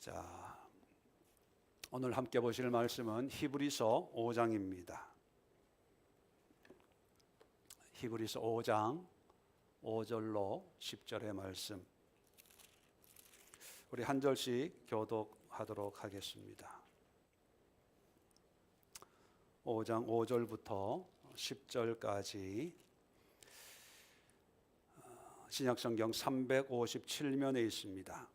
자, 오늘 함께 보실 말씀은 히브리서 5장입니다. 히브리서 5장 5절로 10절의 말씀. 우리 한 절씩 교독하도록 하겠습니다. 5장 5절부터 10절까지 신약성경 357면에 있습니다.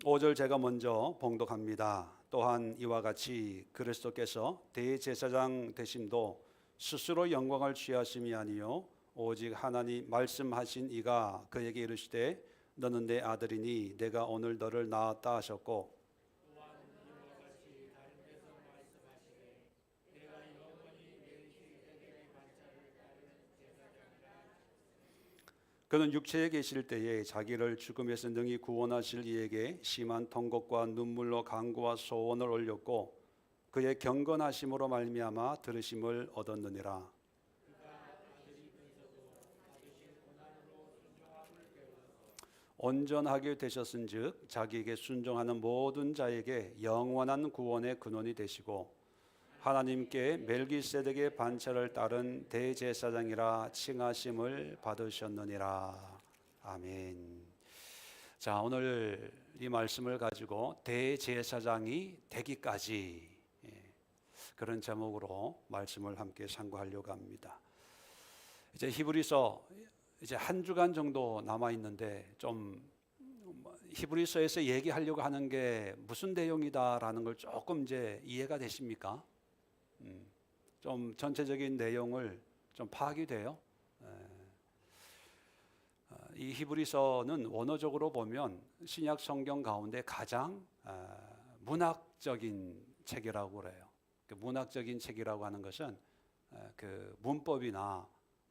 5절 제가 먼저 봉독합니다. 또한 이와 같이 그리스도께서 대제사장 되심도 스스로 영광을 취하심이 아니요 오직 하나님 말씀하신 이가 그에게 이르시되 너는 내 아들이니 내가 오늘 너를 낳았다 하셨고, 그는 육체에 계실 때에 자기를 죽음에서 능히 구원하실 이에게 심한 통곡과 눈물로 간구와 소원을 올렸고 그의 경건하심으로 말미암아 들으심을 얻었느니라. 온전하게 되셨은즉 자기에게 순종하는 모든 자에게 영원한 구원의 근원이 되시고 하나님께 멜기세덱의 반차를 따른 대제사장이라 칭하심을 받으셨느니라. 아멘. 자, 오늘 이 말씀을 가지고 대제사장이 되기까지, 그런 제목으로 말씀을 함께 상고하려고 합니다. 이제 히브리서 이제 한 주간 정도 남아 있는데 좀 히브리서에서 얘기하려고 하는 게 무슨 내용이다라는 걸 조금 이제 이해가 되십니까? 좀 전체적인 내용을 좀 파악이 돼요. 이 히브리서는 원어적으로 보면 신약 성경 가운데 가장 문학적인 책이라고 그래요. 문학적인 책이라고 하는 것은 그 문법이나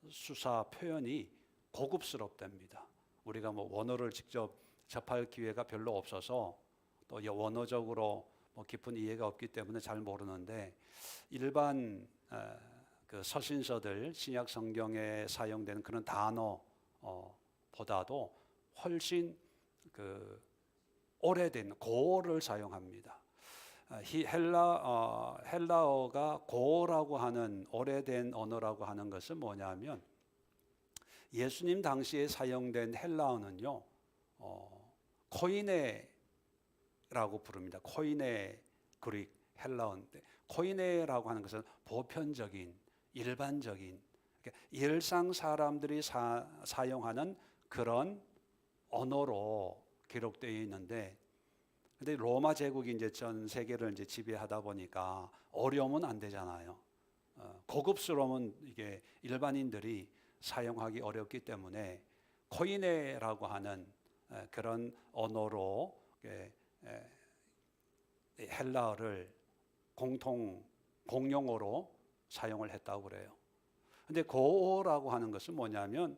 수사 표현이 고급스럽답니다. 우리가 뭐 원어를 직접 접할 기회가 별로 없어서 또 원어적으로 뭐 깊은 이해가 없기 때문에 잘 모르는데 일반 그 서신서들 신약 성경에 사용되는 그런 단어보다도 훨씬 그 오래된 고어를 사용합니다. 헬라어가 고어라고 하는 오래된 언어라고 하는 것은 뭐냐면 예수님 당시에 사용된 헬라어는요 코이네라고 부릅니다. 코이네 그릭 헬라어인데 코이네라고 하는 것은 보편적인 일반적인 일상 사람들이 사용하는 그런 언어로 기록되어 있는데, 근데 로마 제국이 이제 전 세계를 이제 지배하다 보니까 어려우면 안 되잖아요. 고급스러우면 이게 일반인들이 사용하기 어렵기 때문에 코이네라고 하는 그런 언어로 헬라어를 공용어로 사용을 했다고 그래요. 근데 고어라고 하는 것은 뭐냐면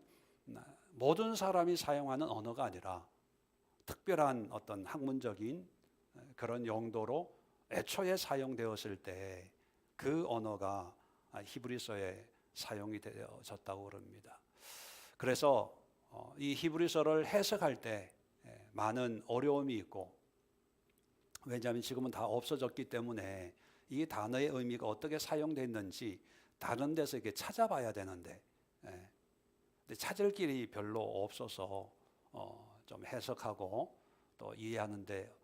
모든 사람이 사용하는 언어가 아니라 특별한 어떤 학문적인 그런 용도로 애초에 사용되었을 때 그 언어가 히브리서에 사용이 되어졌다고 그럽니다. 그래서 이 히브리서를 해석할 때 많은 어려움이 있고, 왜냐하면 지금은 다 없어졌기 때문에 이 단어의 의미가 어떻게 사용됐는지 다른 데서 이렇게 찾아봐야 되는데 찾을 길이 별로 없어서 좀 해석하고 또 이해하는데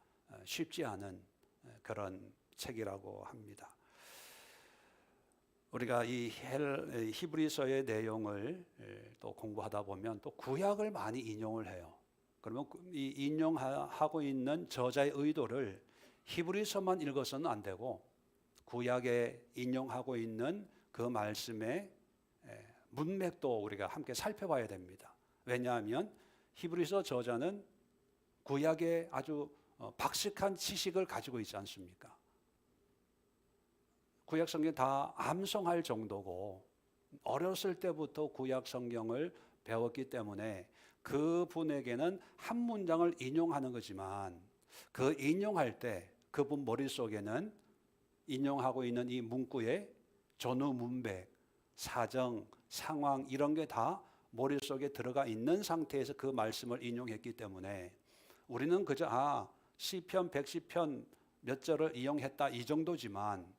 쉽지 않은 그런 책이라고 합니다. 우리가 이 히브리서의 내용을 또 공부하다 보면 또 구약을 많이 인용을 해요. 그러면 이 인용하고 있는 저자의 의도를 히브리서만 읽어서는 안 되고 구약에 인용하고 있는 그 말씀의 문맥도 우리가 함께 살펴봐야 됩니다. 왜냐하면 히브리서 저자는 구약에 아주 박식한 지식을 가지고 있지 않습니까? 구약 성경 다 암송할 정도고 어렸을 때부터 구약 성경을 배웠기 때문에 그 분에게는 한 문장을 인용하는 거지만 그 인용할 때 그분 머릿속에는 인용하고 있는 이 문구의 전후 문맥, 사정, 상황 이런 게 다 머릿속에 들어가 있는 상태에서 그 말씀을 인용했기 때문에 우리는 그저 시편 110편 몇 절을 인용했다 이 정도지만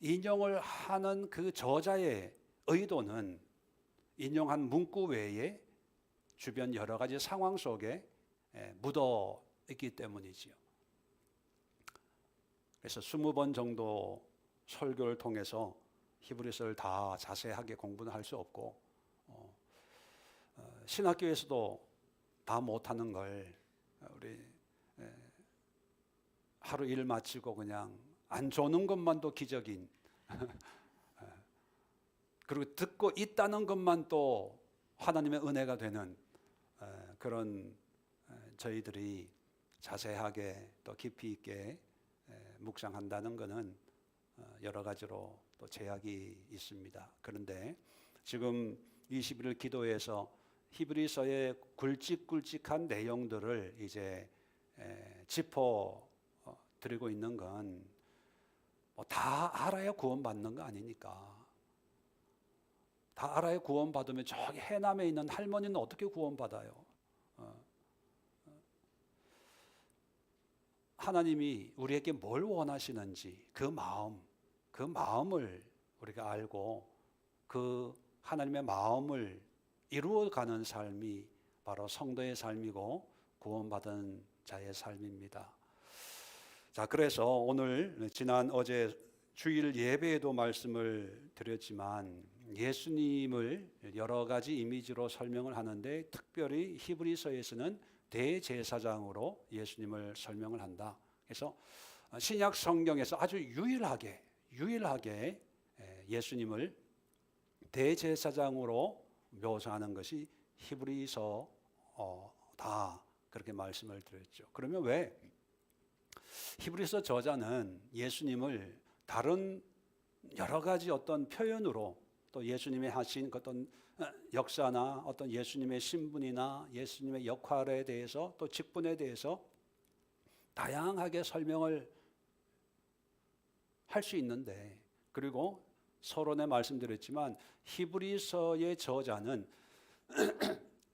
인용을 하는 그 저자의 의도는 인용한 문구 외에 주변 여러 가지 상황 속에 묻어 있기 때문이지요. 그래서 20번 정도 설교를 통해서 히브리서를 다 자세하게 공부는 할 수 없고 신학교에서도 다 못하는 걸 우리 하루 일 마치고 그냥 안 조는 것만도 기적인 그리고 듣고 있다는 것만 또 하나님의 은혜가 되는 그런 저희들이 자세하게 또 깊이 있게 묵상한다는 것은 여러 가지로 또 제약이 있습니다. 그런데 지금 21일 기도에서 히브리서의 굵직굵직한 내용들을 이제 짚어 드리고 있는 건 다 알아야 구원받는 거 아니니까. 다 알아야 구원받으면 저기 해남에 있는 할머니는 어떻게 구원받아요? 하나님이 우리에게 뭘 원하시는지 그 마음을 우리가 알고 그 하나님의 마음을 이루어가는 삶이 바로 성도의 삶이고 구원받은 자의 삶입니다. 자, 그래서 오늘 지난 어제 주일 예배에도 말씀을 드렸지만 예수님을 여러 가지 이미지로 설명을 하는데 특별히 히브리서에서는 대제사장으로 예수님을 설명을 한다. 그래서 신약 성경에서 아주 유일하게 예수님을 대제사장으로 묘사하는 것이 히브리서다. 그렇게 말씀을 드렸죠. 그러면 왜 히브리서 저자는 예수님을 다른 여러 가지 어떤 표현으로 또 예수님이 하신 어떤 역사나 어떤 예수님의 신분이나 예수님의 역할에 대해서 또 직분에 대해서 다양하게 설명을 할 수 있는데, 그리고 서론에 말씀드렸지만 히브리서의 저자는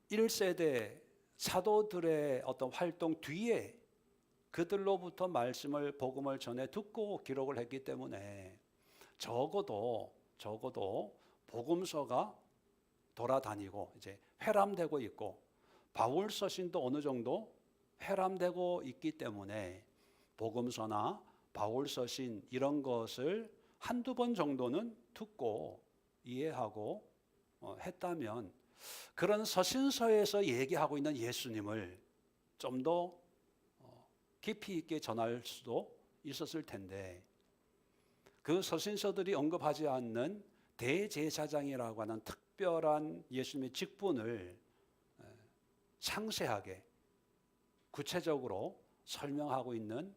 1세대 사도들의 어떤 활동 뒤에 그들로부터 복음을 전해 듣고 기록을 했기 때문에 적어도 복음서가 돌아다니고 이제 회람되고 있고 바울 서신도 어느 정도 회람되고 있기 때문에 복음서나 바울 서신 이런 것을 한두 번 정도는 듣고 이해하고 했다면 그런 서신서에서 얘기하고 있는 예수님을 좀 더 깊이 있게 전할 수도 있었을 텐데 그 서신서들이 언급하지 않는 대제사장이라고 하는 특별한 예수님의 직분을 상세하게 구체적으로 설명하고 있는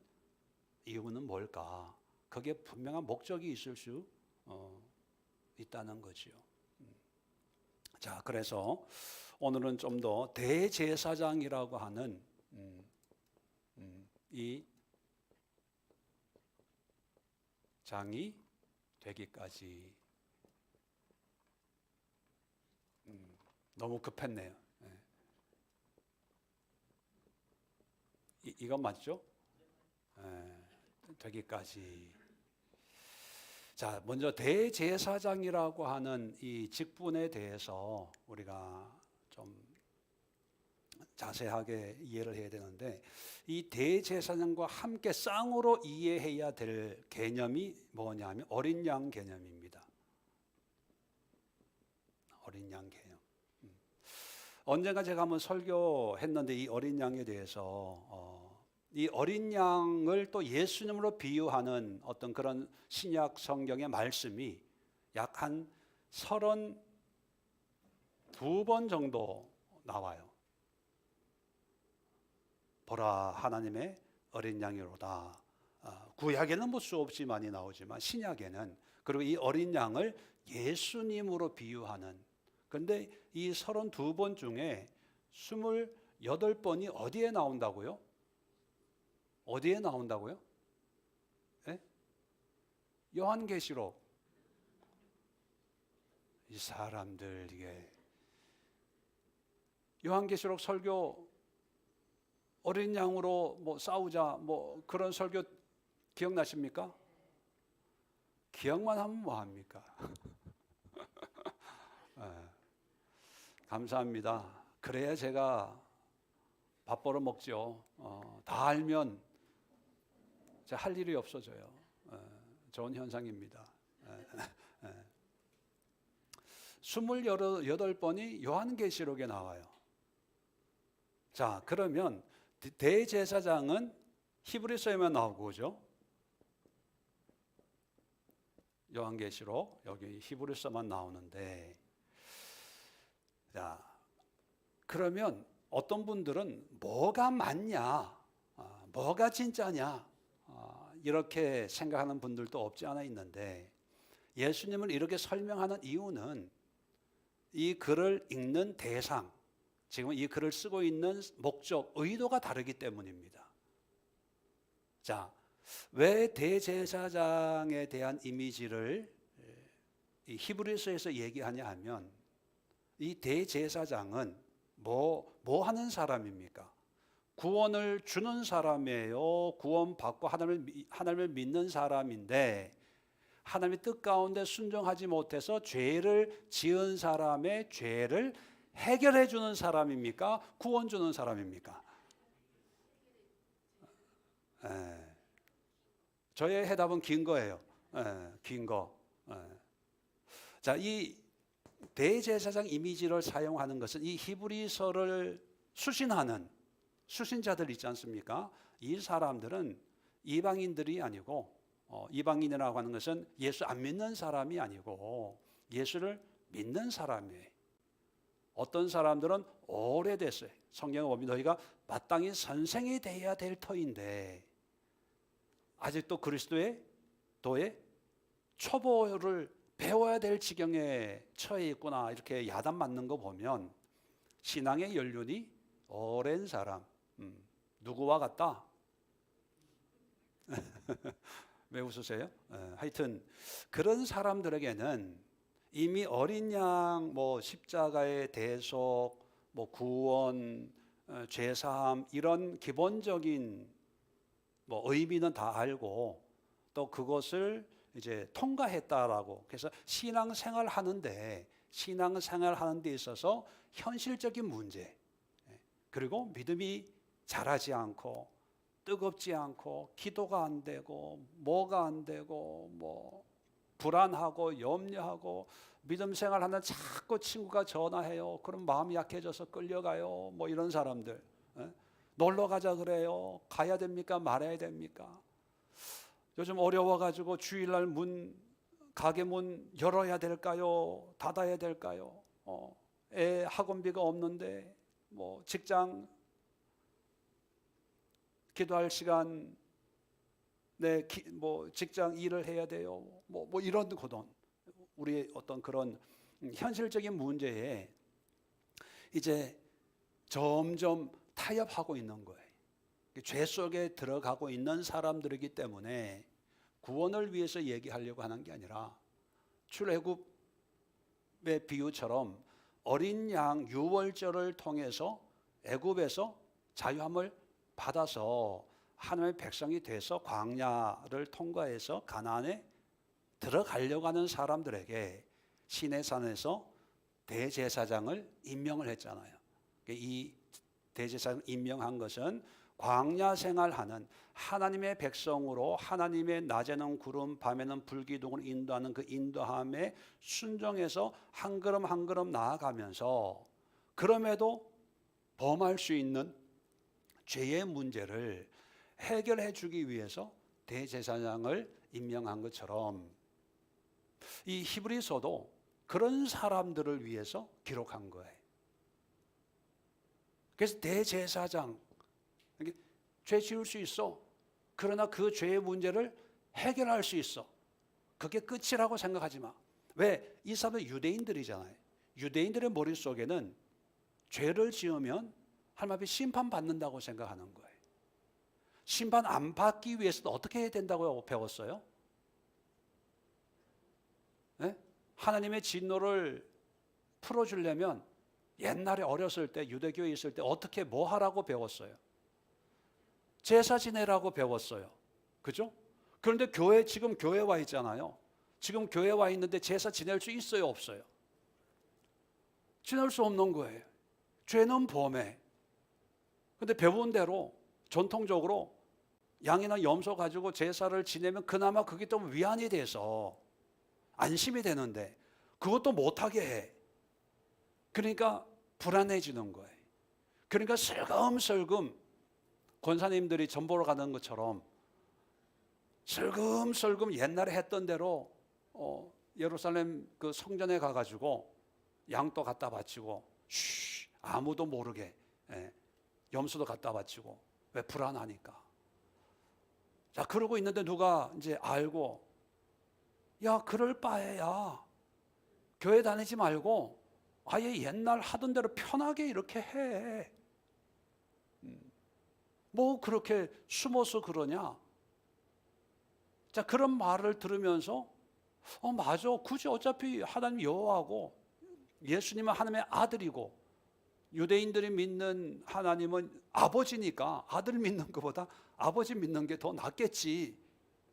이유는 뭘까? 거기에 분명한 목적이 있을 수 있다는 거지요. 자, 그래서 오늘은 좀 더 대제사장이라고 하는 이 장이 되기까지 너무 급했네요. 이건 맞죠? 되기까지. 자, 먼저 대제사장이라고 하는 이 직분에 대해서 우리가 좀 자세하게 이해를 해야 되는데 이 대제사장과 함께 쌍으로 이해해야 될 개념이 뭐냐면 어린 양 개념입니다. 어린 양 개념. 언젠가 제가 한번 설교했는데 이 어린 양에 대해서 이 어린 양을 또 예수님으로 비유하는 어떤 그런 신약 성경의 말씀이 약 한 32번 정도 나와요. 보라 하나님의 어린 양이로다. 구약에는 뭐 수없이 많이 나오지만 신약에는 그리고 이 어린 양을 예수님으로 비유하는, 그런데 이 32번 중에 28번이 어디에 나온다고요? 어디에 나온다고요? 예? 요한계시록. 이 사람들 이게 요한계시록 설교 어린 양으로 뭐 싸우자 뭐 그런 설교 기억나십니까? 기억만 하면 뭐 합니까? 감사합니다. 그래야 제가 밥 벌어 먹죠. 다 알면 제가 할 일이 없어져요. 좋은 현상입니다. 28번이 요한계시록에 나와요. 자, 그러면 대제사장은 히브리서에만 나오고 그죠? 요한계시록 여기 히브리서만 나오는데, 자, 그러면 어떤 분들은 뭐가 맞냐, 뭐가 진짜냐, 이렇게 생각하는 분들도 없지 않아 있는데, 예수님을 이렇게 설명하는 이유는 이 글을 읽는 대상, 지금 이 글을 쓰고 있는 목적, 의도가 다르기 때문입니다. 자, 왜 대제사장에 대한 이미지를 이 히브리서에서 얘기하냐 하면, 이 대제사장은 뭐 하는 사람입니까? 구원을 주는 사람이에요. 구원받고 하나님을 믿는 사람인데, 하나님의 뜻 가운데 순종하지 못해서 죄를 지은 사람의 죄를 해결해 주는 사람입니까? 구원 주는 사람입니까? 저의 해답은 긴 거예요. 긴 거. 자, 이 대제사장 이미지를 사용하는 것은 이 히브리서를 수신하는 수신자들 있지 않습니까? 이 사람들은 이방인들이 아니고, 이방인이라고 하는 것은 예수 안 믿는 사람이 아니고 예수를 믿는 사람이에요. 어떤 사람들은 오래됐어요. 성경에 보면 너희가 마땅히 선생이 되어야 될 터인데 아직도 그리스도의 도의 초보를 배워야 될 지경에 처해 있구나, 이렇게 야단 맞는 거 보면 신앙의 연륜이 오랜 사람, 누구와 같다? 왜 웃으세요? 하여튼 그런 사람들에게는 이미 어린 양, 뭐 십자가의 대속, 뭐 구원, 죄사함, 이런 기본적인 뭐 의미는 다 알고 또 그것을 이제 통과했다라고. 그래서 신앙생활 하는 데 있어서 현실적인 문제, 그리고 믿음이 자라지 않고 뜨겁지 않고 기도가 안 되고 뭐가 안 되고 뭐 불안하고 염려하고 믿음 생활하는 자꾸 친구가 전화해요. 그럼 마음이 약해져서 끌려가요. 뭐 이런 사람들. 놀러 가자 그래요. 가야 됩니까? 말아야 됩니까? 요즘 어려워가지고 주일날 가게 문 열어야 될까요? 닫아야 될까요? 애 학원비가 없는데 뭐 직장 기도할 시간 뭐 직장 일을 해야 돼요. 뭐 이런 거든. 우리의 어떤 그런 현실적인 문제에 이제 점점 타협하고 있는 거예요. 죄 속에 들어가고 있는 사람들이기 때문에 구원을 위해서 얘기하려고 하는 게 아니라 출애굽의 비유처럼 어린 양 유월절을 통해서 애굽에서 자유함을 받아서 하나님의 백성이 돼서 광야를 통과해서 가나안에 들어가려고 하는 사람들에게 시내산에서 대제사장을 임명을 했잖아요. 이 대제사장 임명한 것은 광야 생활하는 하나님의 백성으로 하나님의 낮에는 구름 밤에는 불기둥을 인도하는 그 인도함에 순종해서 한 걸음 한 걸음 나아가면서 그럼에도 범할 수 있는 죄의 문제를 해결해 주기 위해서 대제사장을 임명한 것처럼 이 히브리서도 그런 사람들을 위해서 기록한 거예요. 그래서 대제사장, 죄 지을 수 있어. 그러나 그 죄의 문제를 해결할 수 있어. 그게 끝이라고 생각하지 마. 왜? 이 사람들 유대인들이잖아요. 유대인들의 머릿속에는 죄를 지으면 하나님 앞에 심판받는다고 생각하는 거예요. 심판 안 받기 위해서는 어떻게 해야 된다고 배웠어요? 네? 하나님의 진노를 풀어주려면 옛날에 어렸을 때 유대교에 있을 때 어떻게 뭐 하라고 배웠어요? 제사 지내라고 배웠어요. 그죠? 그런데 지금 교회 와 있잖아요. 지금 교회 와 있는데 제사 지낼 수 있어요, 없어요? 지낼 수 없는 거예요. 죄는 범해. 근데 배운 대로 전통적으로 양이나 염소 가지고 제사를 지내면 그나마 그게 좀 위안이 돼서 안심이 되는데 그것도 못하게 해. 그러니까 불안해지는 거예요. 그러니까 슬금슬금 권사님들이 전보러 가는 것처럼 슬금슬금 옛날에 했던 대로 예루살렘 그 성전에 가가지고 양도 갖다 바치고 아무도 모르게 염소도 갖다 바치고. 왜? 불안하니까. 자, 그러고 있는데 누가 이제 알고, 야, 그럴 바에야 교회 다니지 말고 아예 옛날 하던 대로 편하게 이렇게 해. 뭐 그렇게 숨어서 그러냐? 자, 그런 말을 들으면서 맞아. 굳이 어차피 하나님 여호와고 예수님은 하나님의 아들이고 유대인들이 믿는 하나님은 아버지니까 아들 믿는 것보다 아버지 믿는 게 더 낫겠지.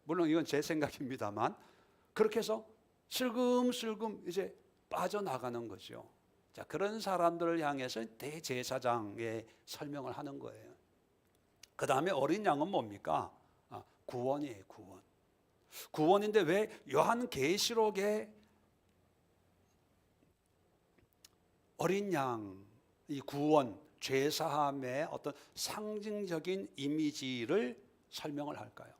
물론 이건 제 생각입니다만 그렇게 해서 슬금슬금 이제 빠져나가는 거죠. 자, 그런 사람들을 향해서 대제사장의 설명을 하는 거예요. 그 다음에 어린 양은 뭡니까? 구원이에요. 구원. 구원인데 왜 요한계시록에 어린 양, 이 구원, 죄사함의 어떤 상징적인 이미지를 설명을 할까요?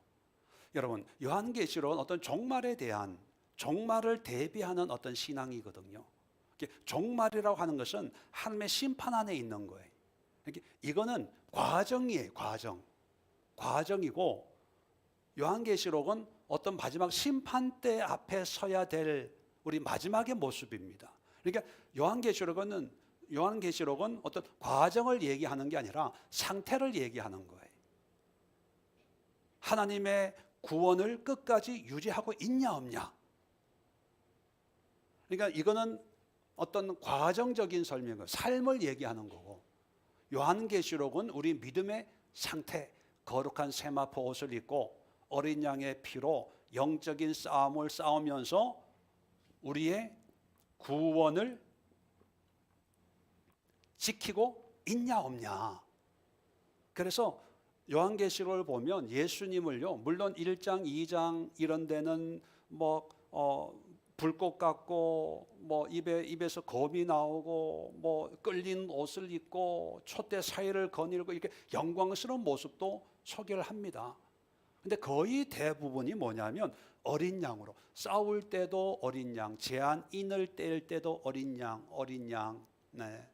여러분, 요한계시록은 어떤 종말에 대한, 종말을 대비하는 어떤 신앙이거든요. 종말이라고 하는 것은 하나님의 심판 안에 있는 거예요. 이거는 과정이에요. 과정이고 요한계시록은 어떤 마지막 심판대 앞에 서야 될 우리 마지막의 모습입니다. 그러니까 요한계시록은 어떤 과정을 얘기하는 게 아니라 상태를 얘기하는 거예요. 하나님의 구원을 끝까지 유지하고 있냐 없냐. 그러니까 이거는 어떤 과정적인 설명이고 삶을 얘기하는 거고, 요한계시록은 우리 믿음의 상태, 거룩한 세마포 옷을 입고 어린 양의 피로 영적인 싸움을 싸우면서 우리의 구원을 지키고 있냐 없냐. 그래서 요한계시록을 보면 예수님을요, 물론 1장, 2장 이런 데는 불꽃 같고 입에서 검이 나오고 끌린 옷을 입고 촛대 사이를 거닐고 이렇게 영광스러운 모습도 소개를 합니다. 근데 거의 대부분이 뭐냐면 어린 양으로, 싸울 때도 어린 양, 제한인을 뗄 때도 어린 양, 네.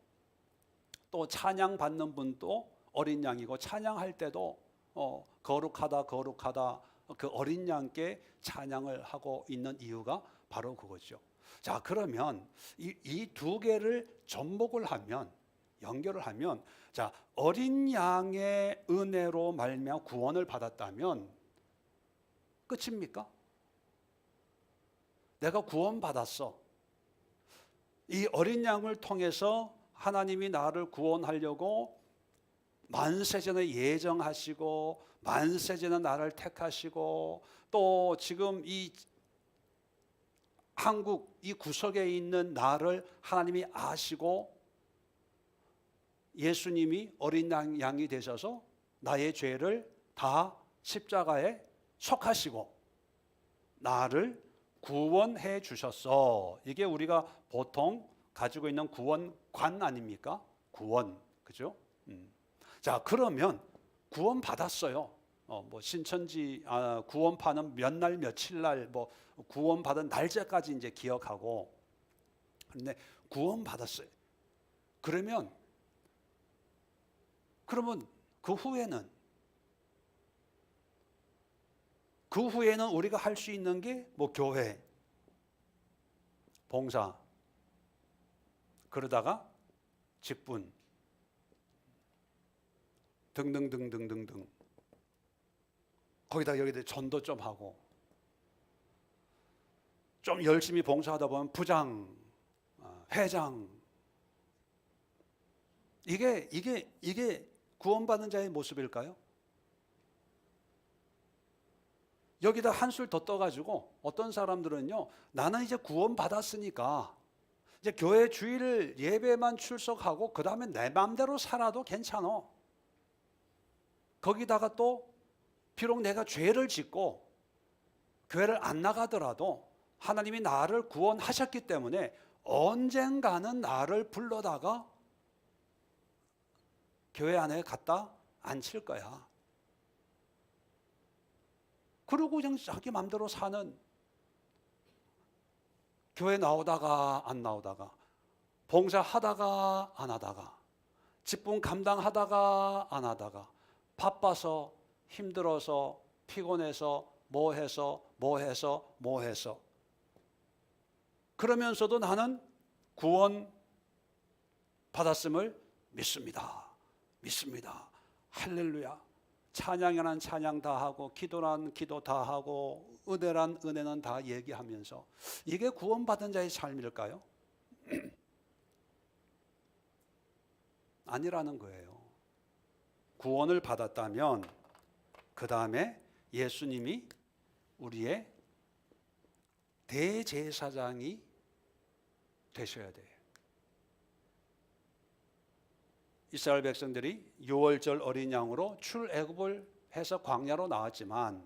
또 찬양 받는 분도 어린 양이고 찬양할 때도 거룩하다 그 어린 양께 찬양을 하고 있는 이유가 바로 그거죠. 자, 그러면 이 두 개를 접목을 하면, 연결을 하면, 자, 어린 양의 은혜로 말미암아 구원을 받았다면 끝입니까? 내가 구원받았어. 이 어린 양을 통해서 하나님이 나를 구원하려고 만세전에 예정하시고 만세전에 나를 택하시고 또 지금 이 한국 이 구석에 있는 나를 하나님이 아시고 예수님이 어린 양이 되셔서 나의 죄를 다 십자가에 속하시고 나를 구원해 주셨어. 이게 우리가 보통 가지고 있는 구원관 아닙니까? 구원, 그죠? 자, 그러면 구원 받았어요. 신천지 구원파는 몇 날 며칠 날 구원 받은 날짜까지 이제 기억하고, 그런데 구원 받았어요. 그러면 그 후에는 우리가 할 수 있는 게 교회, 봉사, 그러다가 직분 등등등등등등. 거기다 여기다 전도 좀 하고 좀 열심히 봉사하다 보면 부장, 회장. 이게 구원받은 자의 모습일까요? 여기다 한술 더 떠가지고 어떤 사람들은요, 나는 이제 구원 받았으니까 이제 교회 주일 예배만 출석하고 그 다음에 내 마음대로 살아도 괜찮아. 거기다가 또 비록 내가 죄를 짓고 교회를 안 나가더라도 하나님이 나를 구원하셨기 때문에 언젠가는 나를 불러다가 교회 안에 갖다 앉힐 거야. 그러고 그냥 자기 마음대로 사는, 교회 나오다가 안 나오다가, 봉사하다가 안 하다가, 직분 감당하다가 안 하다가, 바빠서 힘들어서 피곤해서 뭐 해서 그러면서도 나는 구원 받았음을 믿습니다. 할렐루야. 찬양이란 찬양 다 하고, 기도란 기도 다 하고, 은혜란 은혜는 다 얘기하면서, 이게 구원받은 자의 삶일까요? 아니라는 거예요. 구원을 받았다면 그 다음에 예수님이 우리의 대제사장이 되셔야 돼요. 이스라엘 백성들이 유월절 어린 양으로 출애굽을 해서 광야로 나왔지만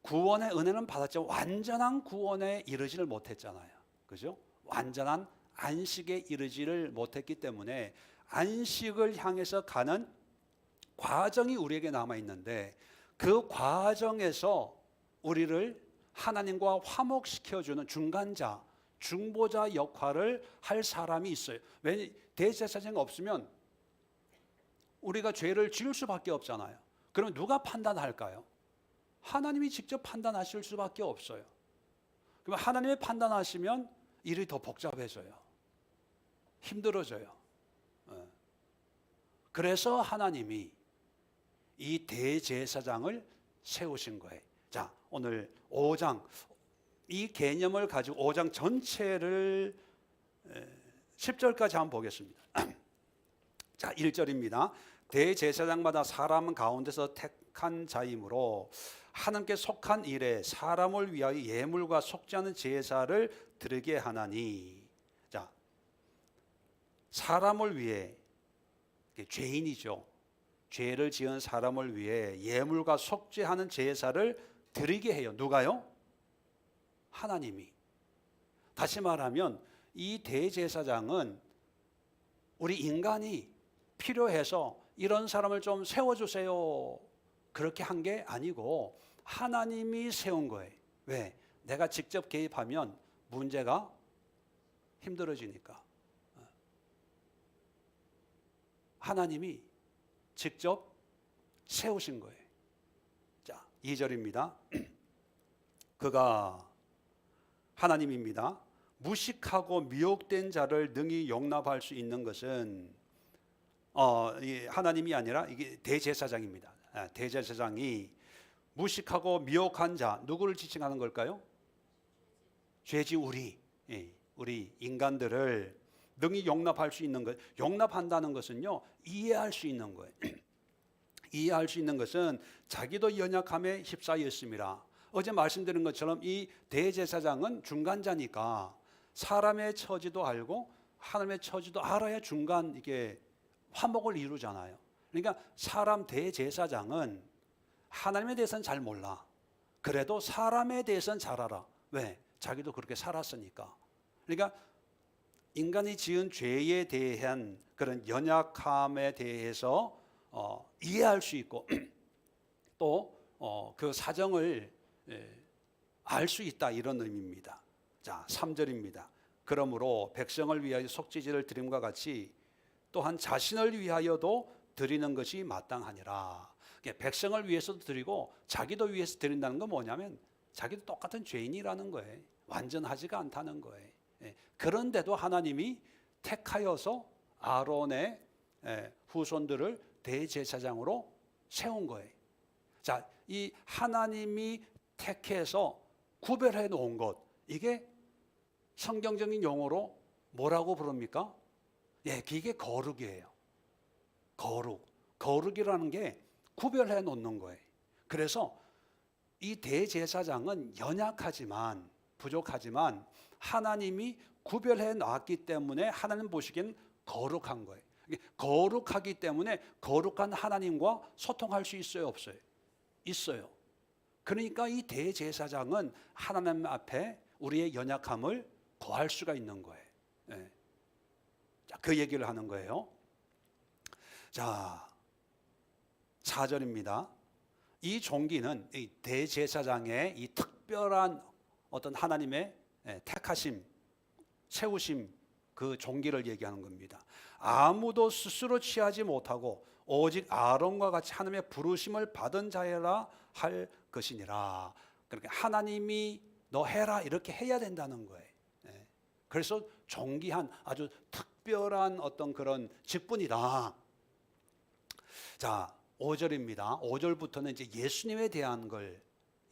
구원의 은혜는 받았지만 완전한 구원에 이르지를 못했잖아요. 그죠? 완전한 안식에 이르지를 못했기 때문에 안식을 향해서 가는 과정이 우리에게 남아 있는데, 그 과정에서 우리를 하나님과 화목시켜주는 중간자, 중보자 역할을 할 사람이 있어요. 왜? 대제사장이 없으면 우리가 죄를 지을 수밖에 없잖아요. 그럼 누가 판단할까요? 하나님이 직접 판단하실 수밖에 없어요. 그럼 하나님이 판단하시면 일이 더 복잡해져요. 힘들어져요. 그래서 하나님이 이 대제사장을 세우신 거예요. 자, 오늘 5장, 이 개념을 가지고 5장 전체를 10절까지 한번 보겠습니다. 자, 1절입니다. 대제사장마다 사람 가운데서 택한 자이므로 하나님께 속한 일에 사람을 위하여 예물과 속지 않은 제사를 드리게 하나니. 자, 사람을 위해, 죄인이죠. 죄를 지은 사람을 위해 예물과 속죄하는 제사를 드리게 해요. 누가요? 하나님이. 다시 말하면 이 대제사장은 우리 인간이 필요해서 이런 사람을 좀 세워주세요, 그렇게 한 게 아니고 하나님이 세운 거예요. 왜? 내가 직접 개입하면 문제가 힘들어지니까. 하나님이 직접 세우신 거예요. 자, 2절입니다. 그가 하나님입니다. 무식하고 미혹된 자를 능히 용납할 수 있는 것은 하나님이 아니라 이게 대제사장입니다. 대제사장이 무식하고 미혹한 자, 누구를 지칭하는 걸까요? 죄지 우리 인간들을 능히 용납할 수 있는 것. 용납한다는 것은요, 이해할 수 있는 거예요. 이해할 수 있는 것은 자기도 연약함에 휩싸였습니다. 어제 말씀드린 것처럼 이 대제사장은 중간자니까 사람의 처지도 알고 하나님의 처지도 알아야 중간 이게 화목을 이루잖아요. 그러니까 사람 대제사장은 하나님에 대해서는 잘 몰라. 그래도 사람에 대해서는 잘 알아. 왜? 자기도 그렇게 살았으니까. 그러니까 인간이 지은 죄에 대한 그런 연약함에 대해서 이해할 수 있고 또 그 사정을 알 수 있다, 이런 의미입니다. 자, 3절입니다. 그러므로 백성을 위하여 속죄제를 드림과 같이 또한 자신을 위하여도 드리는 것이 마땅하니라. 백성을 위해서도 드리고 자기도 위해서 드린다는 건 뭐냐면 자기도 똑같은 죄인이라는 거예요. 완전하지가 않다는 거예요. 그런데도 하나님이 택하여서 아론의 후손들을 대제사장으로 세운 거예요. 자, 이 하나님이 택해서 구별해 놓은 것, 이게 성경적인 용어로 뭐라고 부릅니까? 이게 거룩이에요. 거룩이라는 게 구별해 놓는 거예요. 그래서 이 대제사장은 연약하지만 부족하지만 하나님이 구별해 놨기 때문에 하나님 보시기엔 거룩한 거예요. 거룩하기 때문에 거룩한 하나님과 소통할 수 있어요, 없어요? 있어요. 그러니까 이 대제사장은 하나님 앞에 우리의 연약함을 거할 수가 있는 거예요. 네. 자, 그 얘기를 하는 거예요. 자, 4절입니다. 이 종기는 이 대제사장의 이 특별한 어떤 하나님의 택하심, 세우심, 그 종기를 얘기하는 겁니다. 아무도 스스로 취하지 못하고 오직 아론과 같이 하나님의 부르심을 받은 자여라 할 것이니라. 그러니까 하나님이 너 해라 이렇게 해야 된다는 거예요. 그래서 존귀한 아주 특별한 어떤 그런 직분이다. 자, 5절입니다. 5절부터는 이제 예수님에 대한 걸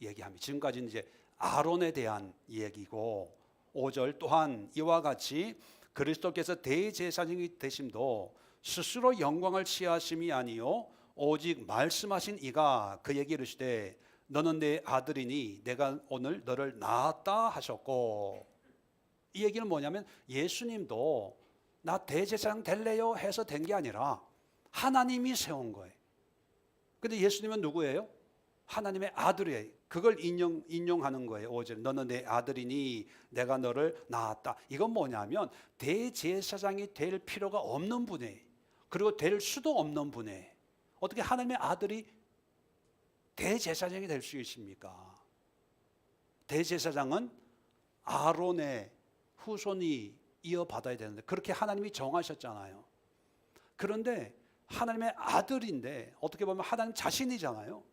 얘기합니다. 지금까지는 이제 아론에 대한 얘기고 5절 또한 이와 같이 그리스도께서 대제사장이 되심도 스스로 영광을 취하심이 아니요 오직 말씀하신 이가 그에게 이르시되 너는 내 아들이니 내가 오늘 너를 낳았다 하셨고, 이 얘기는 뭐냐면 예수님도 나 대제사장 될래요 해서 된 게 아니라 하나님이 세운 거예요. 근데 예수님은 누구예요? 하나님의 아들이에요. 그걸 인용하는 거예요. 5절 너는 내 아들이니 내가 너를 낳았다. 이건 뭐냐면 대제사장이 될 필요가 없는 분이에요. 그리고 될 수도 없는 분이에요. 어떻게 하나님의 아들이 대제사장이 될 수 있습니까? 대제사장은 아론의 후손이 이어받아야 되는데 그렇게 하나님이 정하셨잖아요. 그런데 하나님의 아들인데 어떻게 보면 하나님 자신이잖아요.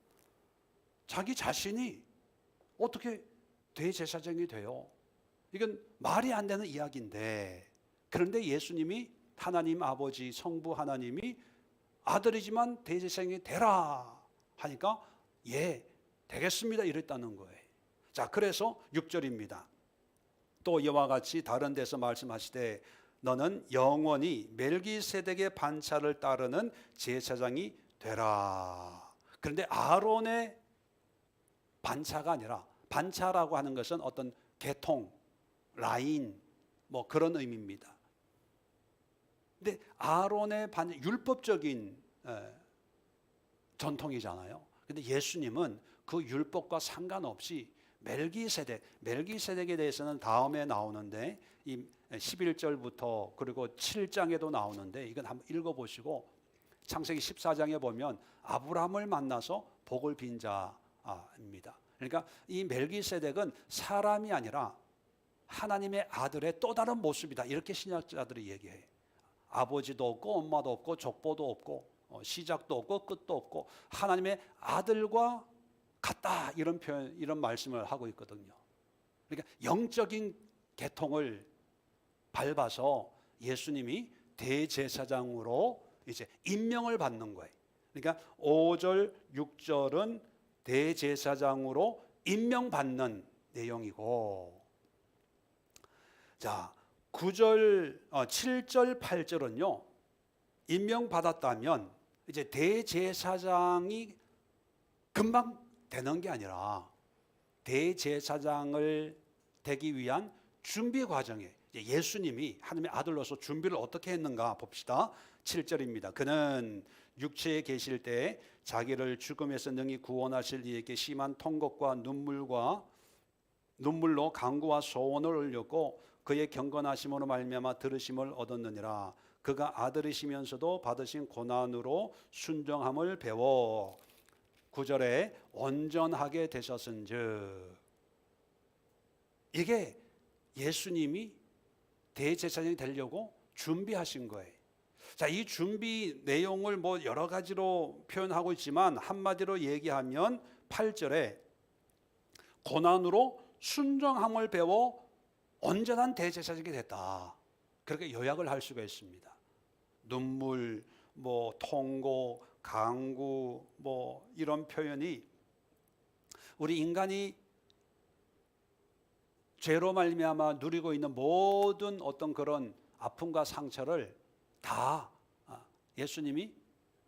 자기 자신이 어떻게 대제사장이 돼요? 이건 말이 안 되는 이야기인데, 그런데 예수님이 하나님 아버지 성부 하나님이 아들이지만 대제사장이 되라 하니까 예 되겠습니다 이랬다는 거예요. 자, 그래서 6절입니다. 또 이와 같이 다른 데서 말씀하시되 너는 영원히 멜기세덱의 반차를 따르는 제사장이 되라. 그런데 아론의 반차가 아니라, 반차라고 하는 것은 어떤 계통, 라인 뭐 그런 의미입니다. 근데 아론의 율법적인 전통이잖아요. 근데 예수님은 그 율법과 상관없이 멜기세덱에 대해서는 다음에 나오는데 이 11절부터 그리고 7장에도 나오는데 이건 한번 읽어보시고 창세기 14장에 보면 아브라함을 만나서 복을 빈 자입니다. 그러니까 이 멜기세덱은 사람이 아니라 하나님의 아들의 또 다른 모습이다 이렇게 신학자들이 얘기해요. 아버지도 없고 엄마도 없고 족보도 없고 시작도 없고 끝도 없고 하나님의 아들과 같다 이런 표현, 이런 말씀을 하고 있거든요. 그러니까 영적인 계통을 밟아서 예수님이 대제사장으로 이제 임명을 받는 거예요. 그러니까 5절, 6절은 대제사장으로 임명받는 내용이고, 자 9절, 7절, 8절은요 임명받았다면 이제 대제사장이 금방 되는 게 아니라 대제사장을 되기 위한 준비 과정에 예수님이 하나님의 아들로서 준비를 어떻게 했는가 봅시다. 7절입니다. 그는 육체에 계실 때 자기를 죽음에서 능히 구원하실 이에게 심한 통곡과 눈물로 간구와 소원을 올렸고 그의 경건하심으로 말미암아 들으심을 얻었느니라. 그가 아들이시면서도 받으신 고난으로 순종함을 배워 9절에 온전하게 되셨은즉, 이게 예수님이 대제사장이 되려고 준비하신 거예요. 자, 이 준비 내용을 뭐 여러 가지로 표현하고 있지만 한마디로 얘기하면 8절에 고난으로 순종함을 배워 온전한 대제사장이 됐다. 그렇게 요약을 할 수가 있습니다. 눈물, 뭐 통고, 간구, 뭐 이런 표현이 우리 인간이 죄로 말미암아 누리고 있는 모든 어떤 그런 아픔과 상처를 다 예수님이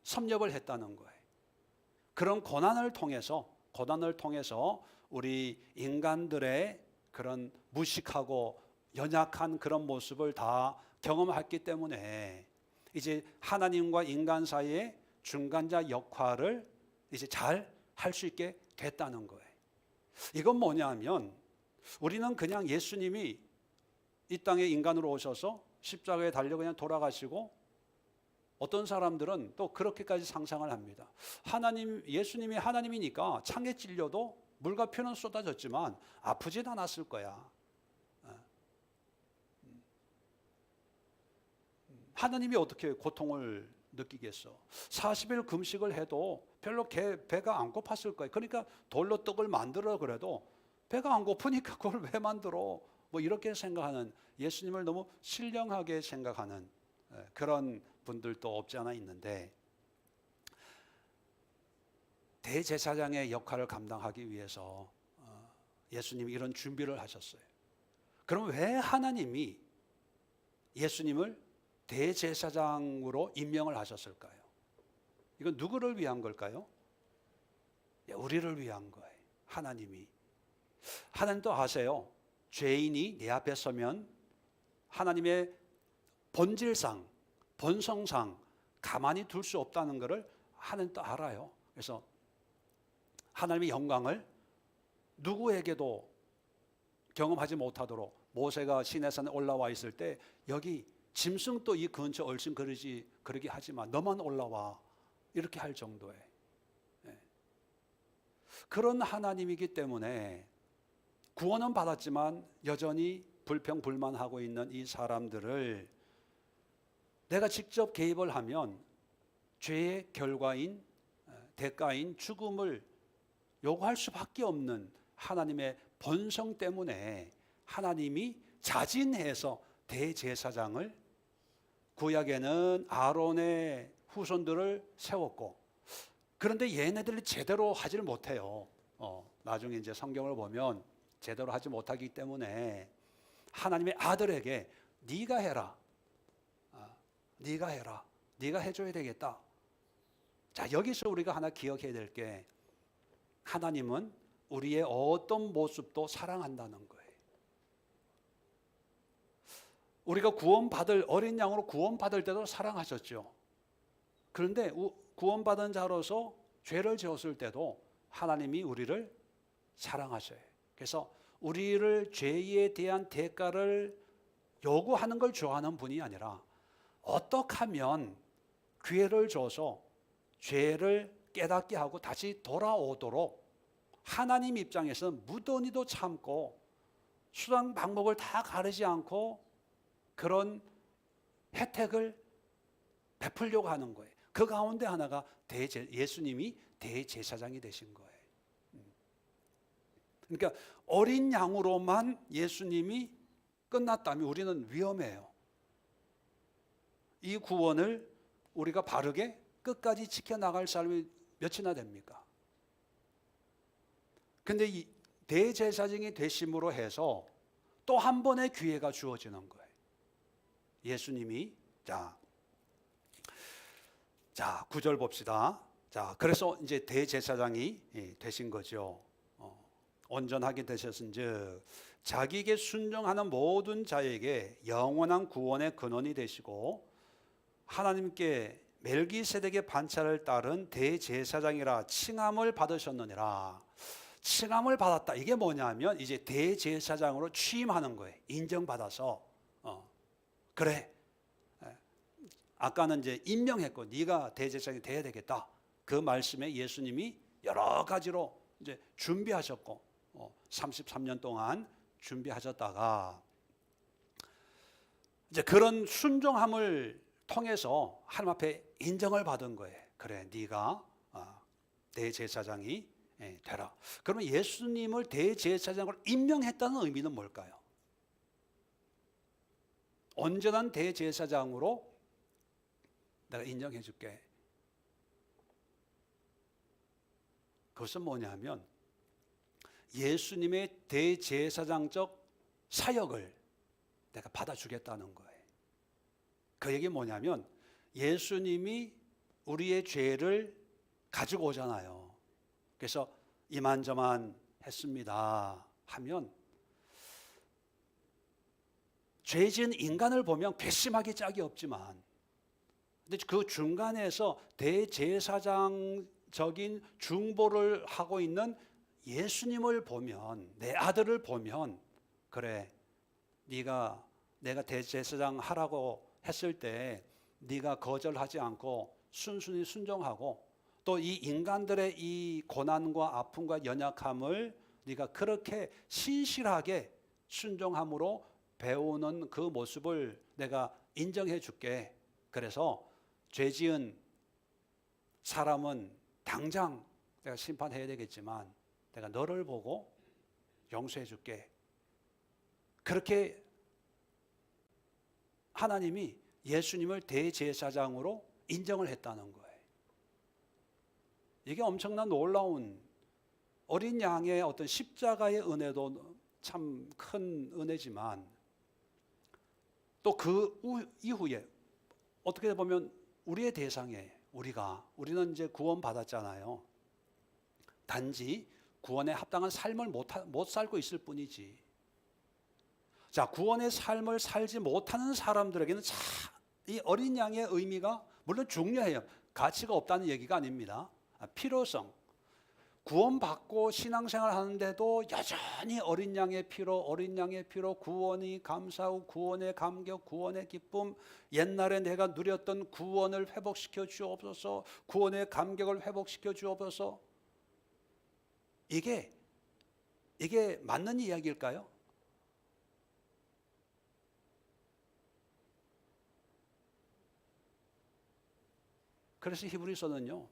섭렵을 했다는 거예요. 그런 고난을 통해서 고난을 통해서 우리 인간들의 그런 무식하고 연약한 그런 모습을 다 경험했기 때문에 이제 하나님과 인간 사이의 중간자 역할을 이제 잘 할 수 있게 됐다는 거예요. 이건 뭐냐면 우리는 그냥 예수님이 이 땅에 인간으로 오셔서 십자가에 달려 그냥 돌아가시고, 어떤 사람들은 또 그렇게까지 상상을 합니다. 예수님이 하나님이니까 창에 찔려도 물과 피는 쏟아졌지만 아프진 않았을 거야. 하나님이 어떻게 고통을 느끼겠어? 40일 금식을 해도 별로 배가 안 고팠을 거예요. 그러니까 돌로 떡을 만들어 그래도 배가 안 고프니까 그걸 왜 만들어? 뭐 이렇게 생각하는, 예수님을 너무 신령하게 생각하는 그런 분들도 없지 않아 있는데, 대제사장의 역할을 감당하기 위해서 예수님이 이런 준비를 하셨어요. 그럼 왜 하나님이 예수님을 대제사장으로 임명을 하셨을까요? 이건 누구를 위한 걸까요? 우리를 위한 거예요. 하나님도 아세요. 죄인이 내 앞에 서면 하나님의 본질상, 본성상 가만히 둘 수 없다는 것을 하나님도 알아요. 그래서 하나님의 영광을 누구에게도 경험하지 못하도록 모세가 시내산에 올라와 있을 때 여기 짐승도 이 근처 얼씬 그러게 하지 마. 너만 올라와. 이렇게 할 정도의 그런 하나님이기 때문에 구원은 받았지만 여전히 불평불만하고 있는 이 사람들을 내가 직접 개입을 하면 죄의 결과인, 대가인 죽음을 요구할 수밖에 없는 하나님의 본성 때문에 하나님이 자진해서 대제사장을, 구약에는 아론의 후손들을 세웠고, 그런데 얘네들이 제대로 하지를 못해요. 나중에 이제 성경을 보면 제대로 하지 못하기 때문에 하나님의 아들에게 네가 해라. 네가 해라. 네가 해줘야 되겠다. 자, 여기서 우리가 하나 기억해야 될 게, 하나님은 우리의 어떤 모습도 사랑한다는 거예요. 우리가 어린 양으로 구원받을 때도 사랑하셨죠. 그런데 구원받은 자로서 죄를 지었을 때도 하나님이 우리를 사랑하셔요. 그래서 우리를 죄에 대한 대가를 요구하는 걸 좋아하는 분이 아니라 어떻게 하면 기회를 줘서 죄를 깨닫게 하고 다시 돌아오도록 하나님 입장에서는 무던히도 참고 수단 방법을 다 가리지 않고 그런 혜택을 베풀려고 하는 거예요. 그 가운데 하나가 예수님이 대제사장이 되신 거예요. 그러니까 어린 양으로만 예수님이 끝났다면 우리는 위험해요. 이 구원을 우리가 바르게 끝까지 지켜나갈 사람이 몇이나 됩니까? 근데 이 대제사장이 되심으로 해서 또 한 번의 기회가 주어지는 거예요. 예수님이 자 9절 봅시다. 자, 그래서 이제 대제사장이 되신 거죠. 온전하게 되셨은즉 자기에게 순종하는 모든 자에게 영원한 구원의 근원이 되시고 하나님께 멜기세덱의 반차를 따른 대제사장이라 칭함을 받으셨느니라. 칭함을 받았다. 이게 뭐냐면 이제 대제사장으로 취임하는 거예요. 인정받아서 그래. 아까는 이제 임명했고 네가 대제사장이 돼야 되겠다. 그 말씀에 예수님이 여러 가지로 이제 준비하셨고 33년 동안 준비하셨다가 이제 그런 순종함을 통해서 하나님 앞에 인정을 받은 거예요. 그래, 네가 대제사장이 되라. 그러면 예수님을 대제사장으로 임명했다는 의미는 뭘까요? 온전한 대제사장으로 내가 인정해 줄게. 그것은 뭐냐면 예수님의 대제사장적 사역을 내가 받아주겠다는 거예요. 그 얘기 뭐냐면 예수님이 우리의 죄를 가지고 오잖아요. 그래서 이만저만 했습니다 하면 죄 지은 인간을 보면 괘씸하기 짝이 없지만, 근데 그 중간에서 대제사장적인 중보를 하고 있는 예수님을 보면, 내 아들을 보면, 그래, 네가 내가 대제사장 하라고 했을 때 네가 거절하지 않고 순순히 순종하고, 또 이 인간들의 이 고난과 아픔과 연약함을 네가 그렇게 신실하게 순종함으로 배우는 그 모습을 내가 인정해 줄게. 그래서 죄 지은 사람은 당장 내가 심판해야 되겠지만 내가 너를 보고 용서해 줄게. 그렇게 하나님이 예수님을 대제사장으로 인정을 했다는 거예요. 이게 엄청난 놀라운, 어린 양의 어떤 십자가의 은혜도 참 큰 은혜지만, 또 그 이후에 어떻게 보면 우리의 대상에 우리는 이제 구원 받았잖아요. 단지 구원에 합당한 삶을 못 살고 있을 뿐이지. 자, 구원의 삶을 살지 못하는 사람들에게는 이 어린 양의 의미가 물론 중요해요. 가치가 없다는 얘기가 아닙니다. 필요성, 구원받고 신앙생활 하는데도 여전히 어린 양의 피로 구원이 감사하고 구원의 감격, 구원의 기쁨, 옛날에 내가 누렸던 구원을 회복시켜 주옵소서, 구원의 감격을 회복시켜 주옵소서. 이게 맞는 이야기일까요? 그래서 히브리서는요,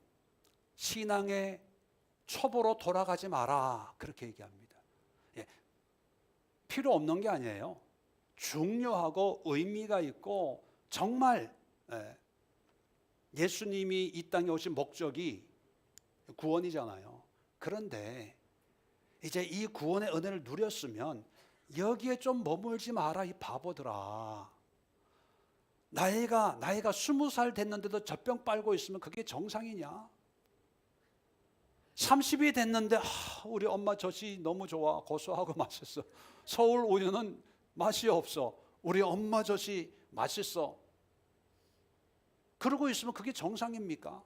신앙의 초보로 돌아가지 마라, 그렇게 얘기합니다. 예, 필요 없는 게 아니에요. 중요하고 의미가 있고, 정말 예수님이 이 땅에 오신 목적이 구원이잖아요. 그런데 이제 이 구원의 은혜를 누렸으면 여기에 좀 머물지 마라, 이 바보들아. 나이가 20살 됐는데도 젖병 빨고 있으면 그게 정상이냐? 30이 됐는데 우리 엄마 젖이 너무 좋아, 고소하고 맛있어. 서울 우유는 맛이 없어, 우리 엄마 젖이 맛있어. 그러고 있으면 그게 정상입니까?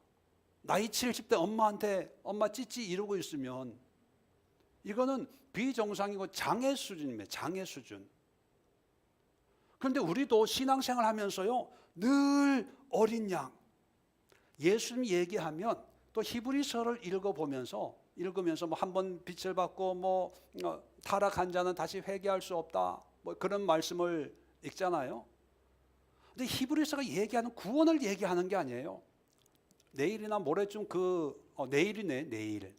나이 70대 엄마한테 엄마 찌찌 이러고 있으면 이거는 비정상이고 장애 수준입니다. 장애 수준. 그런데 우리도 신앙생활 하면서요, 늘 어린 양, 예수님 얘기하면 또 히브리서를 읽으면서 뭐 한 번 빛을 받고 타락한 자는 다시 회개할 수 없다, 뭐 그런 말씀을 읽잖아요. 근데 히브리서가 얘기하는 구원을 얘기하는 게 아니에요. 내일이나 모레쯤 내일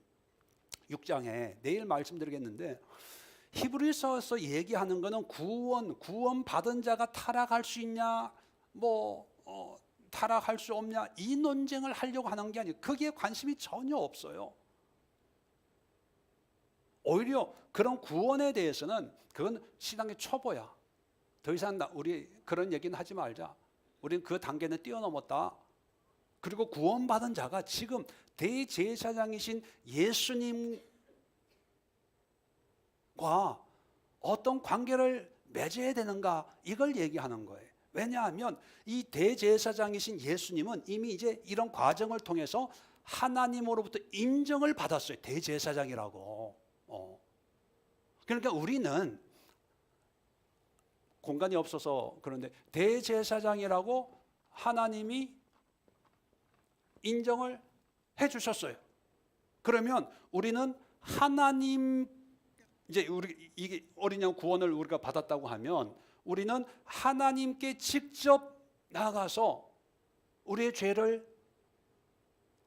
6장에 내일 말씀드리겠는데, 히브리서에서 얘기하는 거는 구원 받은 자가 타락할 수 있냐, 타락할 수 없냐, 이 논쟁을 하려고 하는 게 아니에요. 거기에 관심이 전혀 없어요. 오히려 그런 구원에 대해서는 그건 신앙의 초보야. 더 이상 우리 그런 얘기는 하지 말자. 우리는 그 단계는 뛰어넘었다. 그리고 구원받은 자가 지금 대제사장이신 예수님과 어떤 관계를 맺어야 되는가, 이걸 얘기하는 거예요. 왜냐하면 이 대제사장이신 예수님은 이미 이제 이런 과정을 통해서 하나님으로부터 인정을 받았어요. 대제사장이라고. 그러니까 우리는 공간이 없어서 그런데 대제사장이라고 하나님이 인정을 해주셨어요. 그러면 우리는 하나님, 이제 이게 어린 양 구원을 우리가 받았다고 하면 우리는 하나님께 직접 나가서 우리의 죄를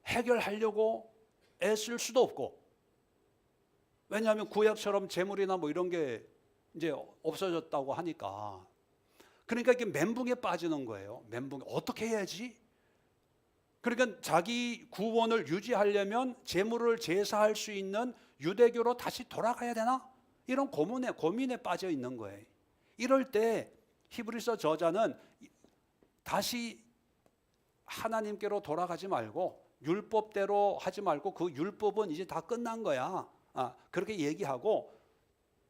해결하려고 애쓸 수도 없고, 왜냐하면 구약처럼 제물이나 이런 게 이제 없어졌다고 하니까. 그러니까 이게 멘붕에 빠지는 거예요. 멘붕, 어떻게 해야지? 그러니까 자기 구원을 유지하려면 제물을 제사할 수 있는 유대교로 다시 돌아가야 되나? 이런 고민에 빠져 있는 거예요. 이럴 때 히브리서 저자는 다시 하나님께로 돌아가지 말고 율법대로 하지 말고 그 율법은 이제 다 끝난 거야. 그렇게 얘기하고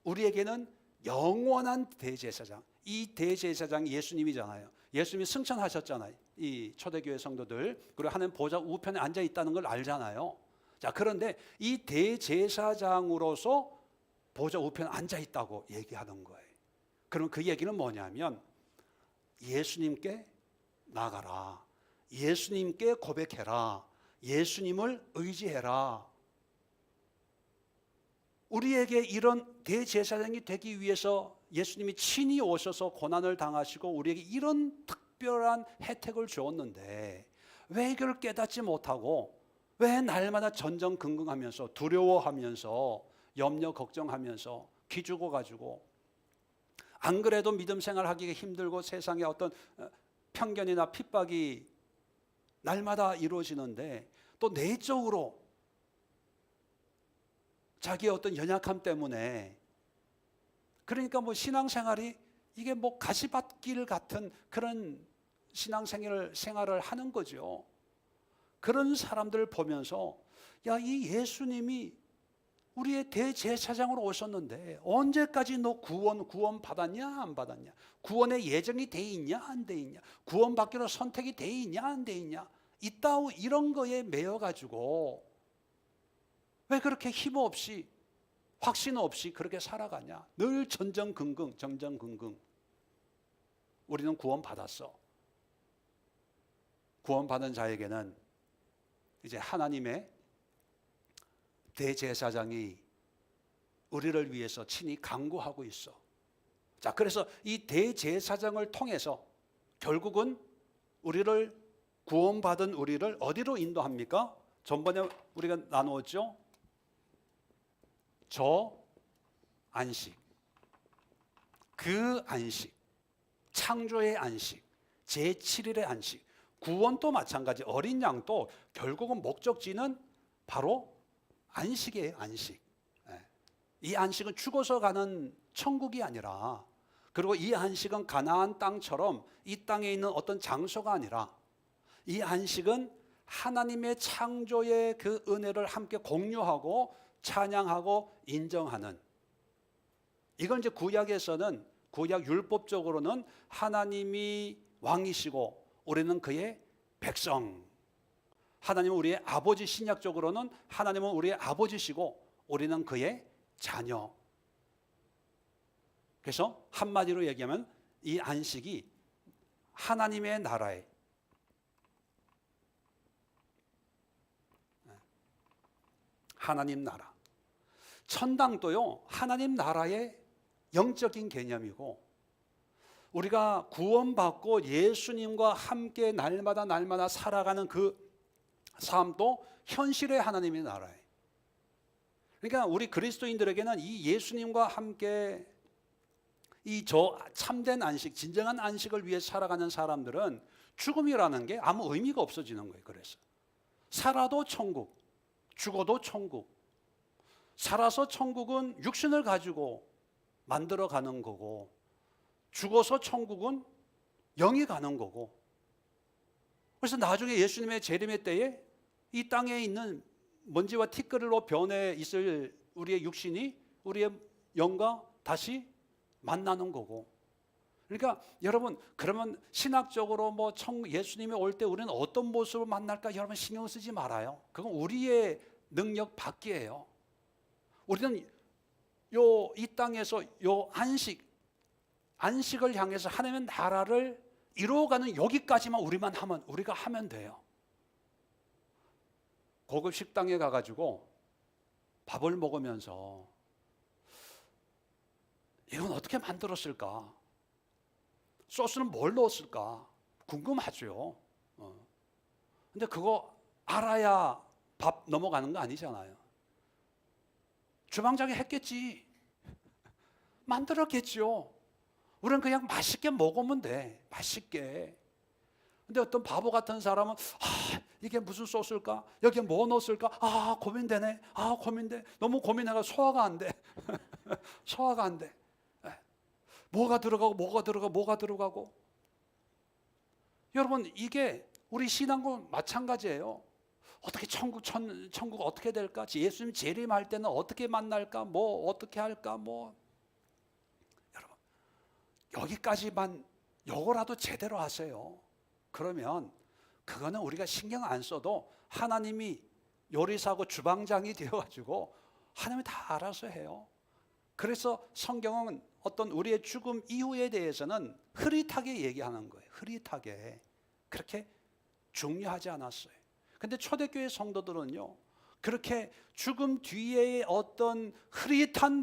우리에게는 영원한 대제사장. 이 대제사장이 예수님이잖아요. 예수님이 승천하셨잖아요. 이 초대교회 성도들. 그리고 하나님 보좌 우편에 앉아 있다는 걸 알잖아요. 자, 그런데 이 대제사장으로서 보좌 우편에 앉아 있다고 얘기하는 거예요. 그럼 그 얘기는 뭐냐면 예수님께 나가라. 예수님께 고백해라. 예수님을 의지해라. 우리에게 이런 대제사장이 되기 위해서 예수님이 친히 오셔서 고난을 당하시고 우리에게 이런 특별한 혜택을 주었는데 왜 이걸 깨닫지 못하고 왜 날마다 전전긍긍하면서 두려워하면서 염려 걱정하면서 기죽어 가지고 안 그래도 믿음 생활하기가 힘들고 세상에 어떤 편견이나 핍박이 날마다 이루어지는데 또 내적으로 자기의 어떤 연약함 때문에 그러니까 뭐 신앙생활이 이게 뭐 가시밭길 같은 그런 신앙생활을 하는 거죠. 그런 사람들을 보면서 야, 이 예수님이 우리의 대제사장으로 오셨는데 언제까지 너 구원 받았냐 안 받았냐? 구원의 예정이 돼 있냐 안 돼 있냐? 구원 받기로 선택이 돼 있냐 안 돼 있냐? 있다고 이런 거에 매여 가지고 왜 그렇게 힘없이 확신 없이 그렇게 살아가냐? 늘 전전긍긍. 우리는 구원 받았어. 구원 받은 자에게는 이제 하나님의 대제사장이 우리를 위해서 친히 간구하고 있어. 자, 그래서 이 대제사장을 통해서 결국은 우리를 구원받은 우리를 어디로 인도합니까? 전번에 우리가 나누었죠. 저 안식, 그 안식, 창조의 안식, 제7일의 안식, 구원도 마찬가지. 어린 양도 결국은 목적지는 바로 안식이에요. 안식. 이 안식은 죽어서 가는 천국이 아니라, 그리고 이 안식은 가나안 땅처럼 이 땅에 있는 어떤 장소가 아니라, 이 안식은 하나님의 창조의 그 은혜를 함께 공유하고 찬양하고 인정하는, 이건 이제 구약에서는, 구약 율법적으로는 하나님이 왕이시고 우리는 그의 백성, 하나님은 우리의 아버지, 신약적으로는 하나님은 우리의 아버지시고 우리는 그의 자녀. 그래서 한마디로 얘기하면 이 안식이 하나님의 나라에, 하나님 나라, 천당도요 하나님 나라의 영적인 개념이고, 우리가 구원받고 예수님과 함께 날마다 살아가는 그 삶도 현실의 하나님의 나라예요. 그러니까 우리 그리스도인들에게는 이 예수님과 함께 이 참된 안식, 진정한 안식을 위해 살아가는 사람들은 죽음이라는 게 아무 의미가 없어지는 거예요. 그래서 살아도 천국, 죽어도 천국. 살아서 천국은 육신을 가지고 만들어 가는 거고, 죽어서 천국은 영이 가는 거고. 그래서 나중에 예수님의 재림의 때에 이 땅에 있는 먼지와 티끌로 변해 있을 우리의 육신이 우리의 영과 다시 만나는 거고. 그러니까 여러분, 그러면 신학적으로 뭐 예수님이 올 때 우리는 어떤 모습으로 만날까 여러분 신경 쓰지 말아요. 그건 우리의 능력 밖이에요. 우리는 이 땅에서 안식을 향해서 하나님의 나라를 이루어가는 여기까지만 우리가 하면 돼요. 고급 식당에 가가지고 밥을 먹으면서 이건 어떻게 만들었을까? 소스는 뭘 넣었을까? 궁금하죠. 근데 그거 알아야 밥 넘어가는 거 아니잖아요. 주방장이 했겠지. 만들었겠죠. 우리는 그냥 맛있게 먹으면 돼. 맛있게. 근데 어떤 바보 같은 사람은 이게 무슨 소스일까? 여기에 뭐 넣었을까? 고민되네. 고민돼. 너무 고민해가 소화가 안 돼. 소화가 안 돼. 뭐가 들어가고. 여러분, 이게 우리 신앙과 마찬가지예요. 어떻게 천국 어떻게 될까? 예수님 재림할 때는 어떻게 만날까? 뭐 어떻게 할까? 뭐 여러분 여기까지만 요거라도 제대로 하세요. 그러면 그거는 우리가 신경 안 써도 하나님이 요리사고 주방장이 되어가지고 하나님이 다 알아서 해요. 그래서 성경은 어떤 우리의 죽음 이후에 대해서는 흐릿하게 얘기하는 거예요. 흐릿하게. 그렇게 중요하지 않았어요. 근데 초대교회 성도들은요, 그렇게 죽음 뒤에 어떤 흐릿한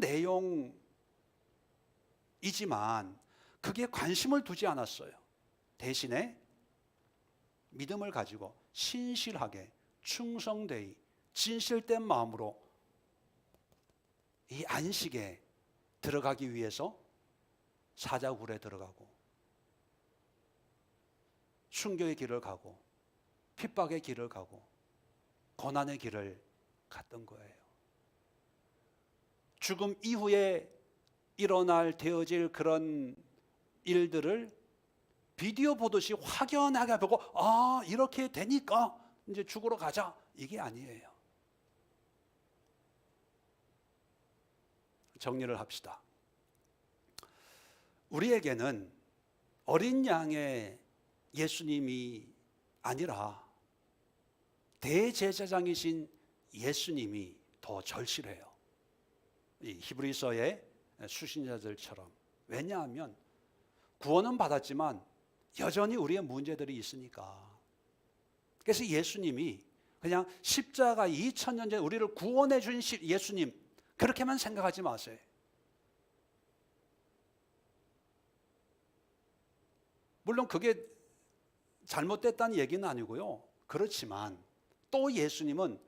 내용이지만 그게 관심을 두지 않았어요. 대신에 믿음을 가지고 신실하게 충성되이 진실된 마음으로 이 안식에 들어가기 위해서 사자굴에 들어가고 순교의 길을 가고 핍박의 길을 가고 고난의 길을 갔던 거예요. 죽음 이후에 되어질 그런 일들을 비디오 보듯이 확연하게 보고 이렇게 되니까 이제 죽으러 가자, 이게 아니에요. 정리를 합시다. 우리에게는 어린 양의 예수님이 아니라 대제사장이신 예수님이 더 절실해요. 이 히브리서의 수신자들처럼. 왜냐하면 구원은 받았지만 여전히 우리의 문제들이 있으니까. 그래서 예수님이 그냥 십자가 2000년 전에 우리를 구원해 주신 예수님, 그렇게만 생각하지 마세요. 물론 그게 잘못됐다는 얘기는 아니고요. 그렇지만 또 예수님은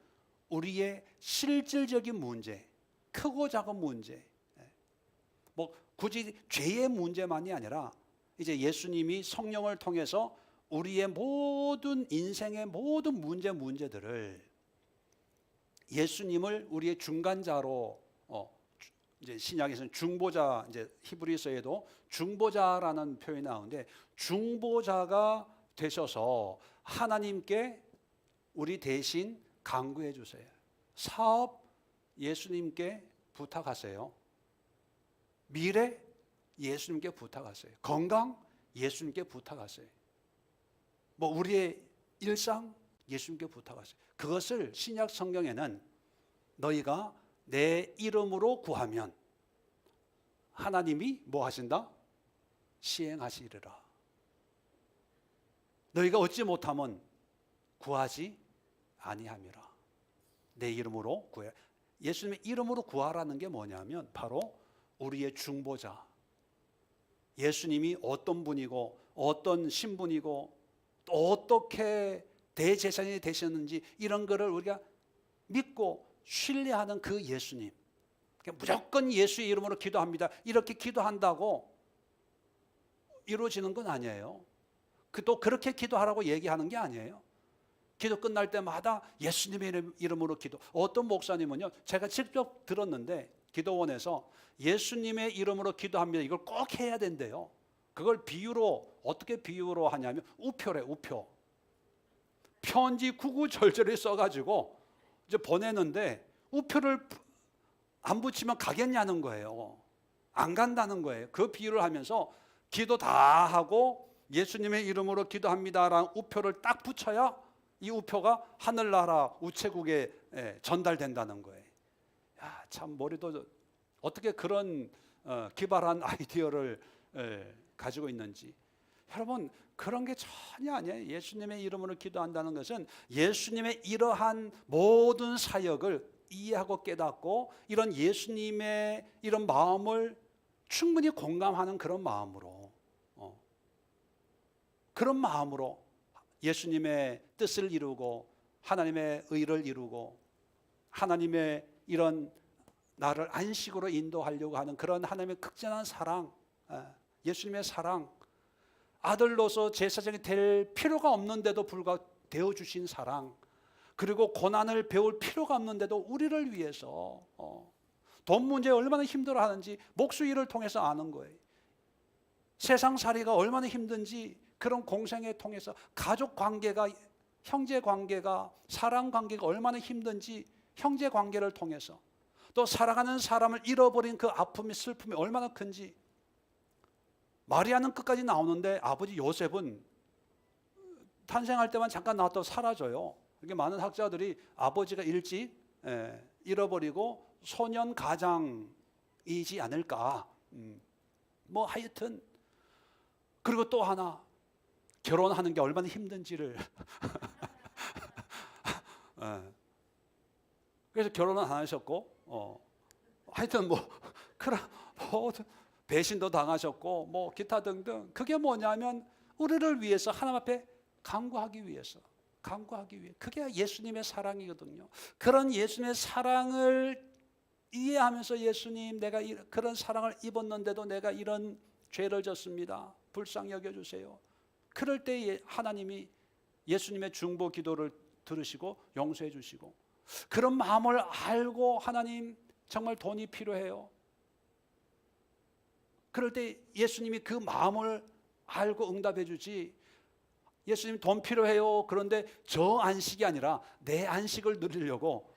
우리의 실질적인 문제, 크고 작은 문제, 뭐 굳이 죄의 문제만이 아니라 이제 예수님이 성령을 통해서 우리의 모든 인생의 모든 문제들을 예수님을 우리의 중간자로 이제 신약에서는 중보자, 이제 히브리서에도 중보자라는 표현이 나오는데 중보자가 되셔서 하나님께 우리 대신 간구해 주세요. 사업 예수님께 부탁하세요. 미래 예수님께 부탁하세요. 건강 예수님께 부탁하세요. 뭐 우리의 일상 예수님께 부탁하세요. 그것을 신약 성경에는 너희가 내 이름으로 구하면 하나님이 뭐 하신다? 시행하시리라. 너희가 얻지 못하면 구하지 아니함이라. 내 이름으로 구해. 예수님의 이름으로 구하라는 게 뭐냐면 바로 우리의 중보자. 예수님이 어떤 분이고 어떤 신분이고 또 어떻게 대제사장이 되셨는지 이런 거를 우리가 믿고 신뢰하는 그 예수님. 무조건 예수의 이름으로 기도합니다. 이렇게 기도한다고 이루어지는 건 아니에요. 또 그렇게 기도하라고 얘기하는 게 아니에요. 기도 끝날 때마다 예수님의 이름으로 기도. 어떤 목사님은요, 제가 직접 들었는데 기도원에서 예수님의 이름으로 기도합니다. 이걸 꼭 해야 된대요. 그걸 비유로 어떻게 비유로 하냐면 우표래, 우표. 편지 구구절절히 써가지고 이제 보내는데 우표를 안 붙이면 가겠냐는 거예요. 안 간다는 거예요. 그 비유를 하면서 기도 다 하고 예수님의 이름으로 기도합니다라는 우표를 딱 붙여야 이 우표가 하늘나라 우체국에 전달된다는 거예요. 야, 참 머리도 어떻게 그런 기발한 아이디어를 가지고 있는지. 여러분, 그런 게 전혀 아니에요. 예수님의 이름으로 기도한다는 것은 예수님의 이러한 모든 사역을 이해하고 깨닫고 이런 예수님의 이런 마음을 충분히 공감하는 그런 마음으로 그런 마음으로 예수님의 뜻을 이루고 하나님의 의를 이루고 하나님의 이런 나를 안식으로 인도하려고 하는 그런 하나님의 극진한 사랑, 예수님의 사랑, 아들로서 제사장이 될 필요가 없는데도 불구하고 되어주신 사랑, 그리고 고난을 배울 필요가 없는데도 우리를 위해서 돈 문제 얼마나 힘들어하는지 목수일을 통해서 아는 거예요. 세상살이가 얼마나 힘든지 그런 공생에 통해서 가족 관계가 형제 관계가, 사랑 관계가 얼마나 힘든지 형제 관계를 통해서, 또 사랑하는 사람을 잃어버린 그 아픔이, 슬픔이 얼마나 큰지. 마리아는 끝까지 나오는데 아버지 요셉은 탄생할 때만 잠깐 나왔다가 사라져요. 이렇게 많은 학자들이 아버지가 일찍 잃어버리고 소년 가장이지 않을까. 뭐 하여튼. 그리고 또 하나, 결혼하는 게 얼마나 힘든지를 그래서 결혼은 안 하셨고, 하여튼 뭐 배신도 당하셨고, 뭐 기타 등등. 그게 뭐냐면 우리를 위해서 하나님 앞에 간구하기 위해서, 그게 예수님의 사랑이거든요. 그런 예수님의 사랑을 이해하면서, 예수님, 내가 그런 사랑을 입었는데도 내가 이런 죄를 졌습니다, 불쌍히 여겨주세요. 그럴 때 하나님이 예수님의 중보 기도를 들으시고 용서해 주시고, 그런 마음을 알고, 하나님 정말 돈이 필요해요. 그럴 때 예수님이 그 마음을 알고 응답해 주지, 예수님 돈 필요해요, 그런데 저 안식이 아니라 내 안식을 누리려고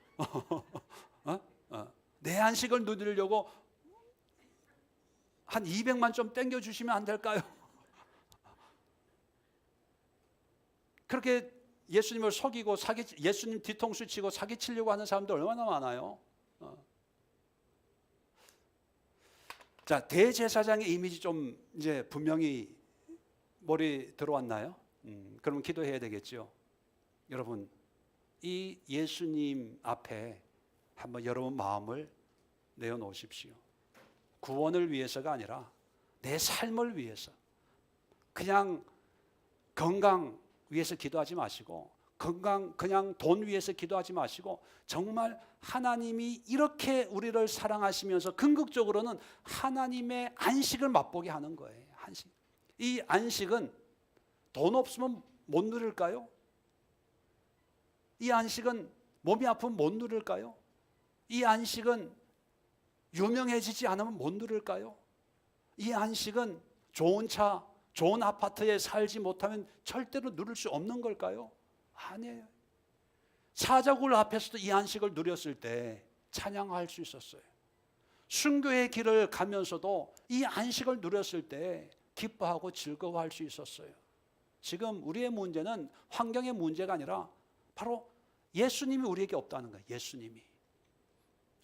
내 안식을 누리려고 한 200만 좀 땡겨주시면 안 될까요? 그렇게 예수님을 속이고 예수님 뒤통수 치고 사기치려고 하는 사람들 얼마나 많아요. 자, 대제사장의 이미지 좀 이제 분명히 머리 들어왔나요? 그러면 기도해야 되겠죠. 여러분, 이 예수님 앞에 한번 여러분 마음을 내어놓으십시오. 구원을 위해서가 아니라 내 삶을 위해서, 그냥 건강 위해서 기도하지 마시고, 그냥 돈 위해서 기도하지 마시고, 정말 하나님이 이렇게 우리를 사랑하시면서 궁극적으로는 하나님의 안식을 맛보게 하는 거예요. 안식. 이 안식은 돈 없으면 못 누릴까요? 이 안식은 몸이 아프면 못 누릴까요? 이 안식은 유명해지지 않으면 못 누릴까요? 이 안식은 좋은 차, 좋은 아파트에 살지 못하면 절대로 누릴 수 없는 걸까요? 아니에요. 사자굴 앞에서도 이 안식을 누렸을 때 찬양할 수 있었어요. 순교의 길을 가면서도 이 안식을 누렸을 때 기뻐하고 즐거워할 수 있었어요. 지금 우리의 문제는 환경의 문제가 아니라 바로 예수님이 우리에게 없다는 거예요. 예수님이.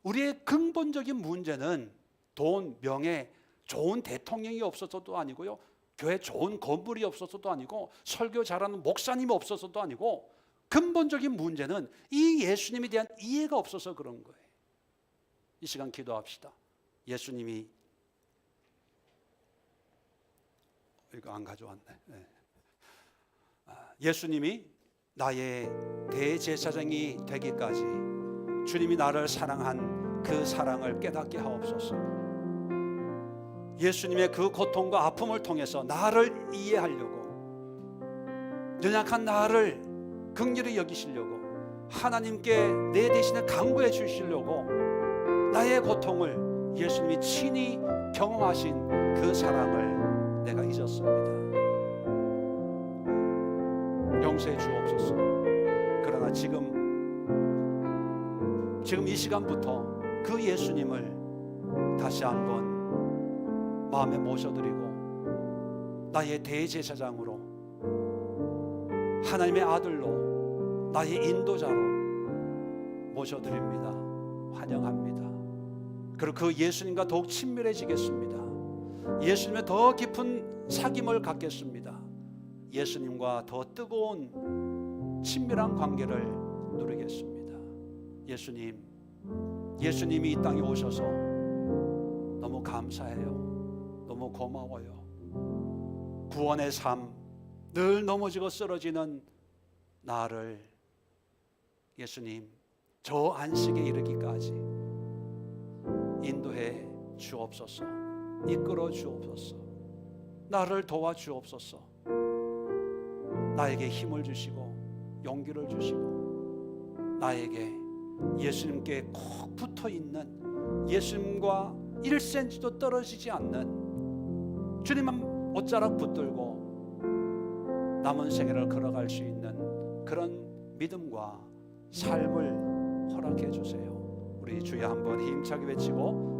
우리의 근본적인 문제는 돈, 명예, 좋은 대통령이 없어서도 아니고요, 교회 좋은 건물이 없어서도 아니고, 설교 잘하는 목사님이 없어서도 아니고, 근본적인 문제는 이 예수님에 대한 이해가 없어서 그런 거예요. 이 시간 기도합시다. 예수님이, 이거 안 가져왔네. 네. 예수님이 나의 대제사장이 되기까지 주님이 나를 사랑한 그 사랑을 깨닫게 하옵소서. 예수님의 그 고통과 아픔을 통해서 나를 이해하려고, 연약한 나를 긍휼히 여기시려고, 하나님께 내 대신에 간구해 주시려고 나의 고통을 예수님이 친히 경험하신 그 사랑을 내가 잊었습니다. 용서해 주옵소서. 그러나 지금 이 시간부터 그 예수님을 다시 한번 마음에 모셔드리고, 나의 대제사장으로, 하나님의 아들로, 나의 인도자로 모셔드립니다. 환영합니다. 그리고 그 예수님과 더욱 친밀해지겠습니다. 예수님의 더 깊은 사귐을 갖겠습니다. 예수님과 더 뜨거운 친밀한 관계를 누리겠습니다. 예수님이 이 땅에 오셔서 너무 감사해요. 너무 고마워요. 구원의 삶, 늘 넘어지고 쓰러지는 나를 예수님 저 안식에 이르기까지 인도해 주옵소서. 이끌어 주옵소서. 나를 도와 주옵소서. 나에게 힘을 주시고 용기를 주시고, 나에게 예수님께 꼭 붙어 있는, 예수님과 1cm도 떨어지지 않는 주님만 옷자락 붙들고 남은 생애를 걸어갈 수 있는 그런 믿음과 삶을 허락해 주세요. 우리 주여 한번 힘차게 외치고